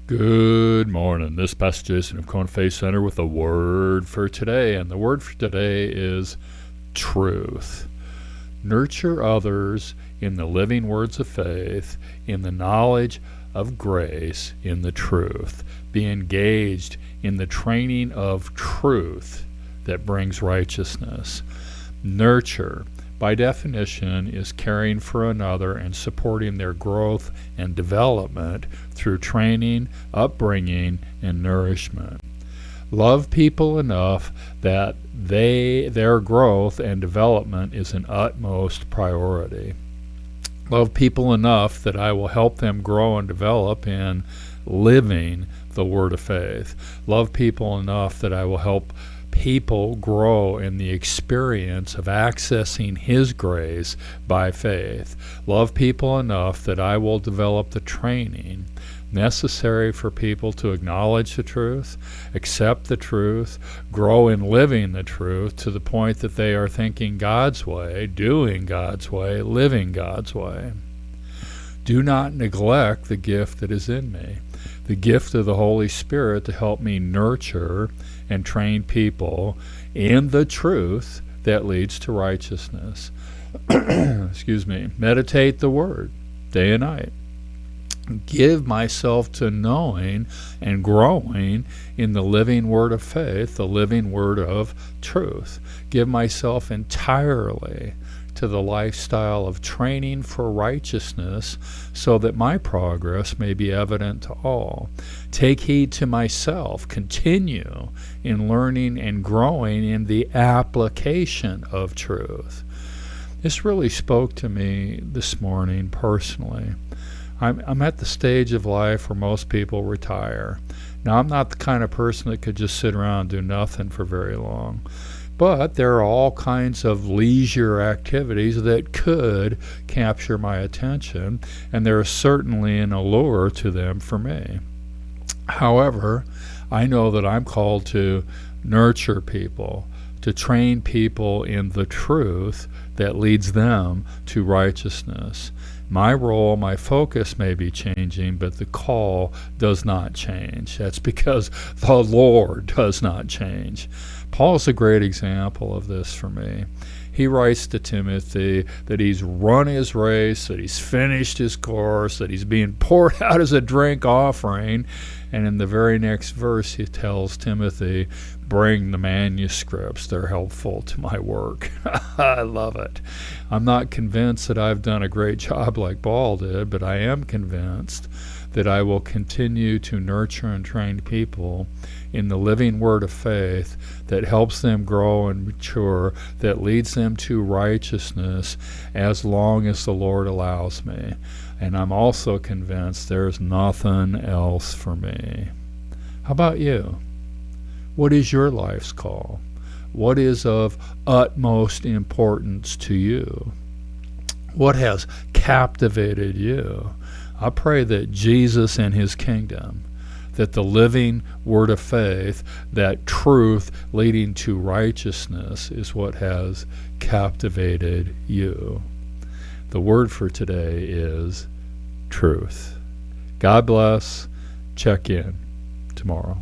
Good morning. This is Pastor Jason of Kona Faith Center with a word for today. And the word for today is truth. Nurture others in the living words of faith, in the knowledge of grace, in the truth. Be engaged in the training of truth that brings righteousness. Nurture, by definition, is caring for another and supporting their growth and development through training, upbringing, and nourishment. Love people enough that their growth and development is an utmost priority. Love people enough that I will help them grow and develop in living the word of faith. Love people enough that I will help people grow in the experience of accessing His grace by faith. Love people enough that I will develop the training necessary for people to acknowledge the truth, accept the truth, grow in living the truth to the point that they are thinking God's way, doing God's way, living God's way. Do not neglect the gift that is in me, the gift of the Holy Spirit to help me nurture and train people in the truth that leads to righteousness. Excuse me. Meditate the Word day and night. Give myself to knowing and growing in the living word of faith, the living word of truth. Give myself entirely to the lifestyle of training for righteousness so that my progress may be evident to all. Take heed to myself. Continue in learning and growing in the application of truth. This really spoke to me this morning personally. I'm at the stage of life where most people retire. Now, I'm not the kind of person that could just sit around and do nothing for very long. But there are all kinds of leisure activities that could capture my attention, and there is certainly an allure to them for me. However, I know that I'm called to nurture people, to train people in the truth that leads them to righteousness. My role, my focus may be changing, but the call does not change. That's because the Lord does not change. Paul's a great example of this for me. He writes to Timothy that he's run his race, that he's finished his course, that he's being poured out as a drink offering. And in the very next verse, he tells Timothy, bring the manuscripts. They're helpful to my work. I love it. I'm not convinced that I've done a great job like Paul did, but I am convinced that I will continue to nurture and train people in the living word of faith that helps them grow and mature, that leads them to righteousness as long as the Lord allows me. And I'm also convinced there's nothing else for me. How about you? What is your life's call? What is of utmost importance to you? What has captivated you? I pray that Jesus and His kingdom, that the living word of faith, that truth leading to righteousness is what has captivated you. The word for today is truth. God bless. Check in tomorrow.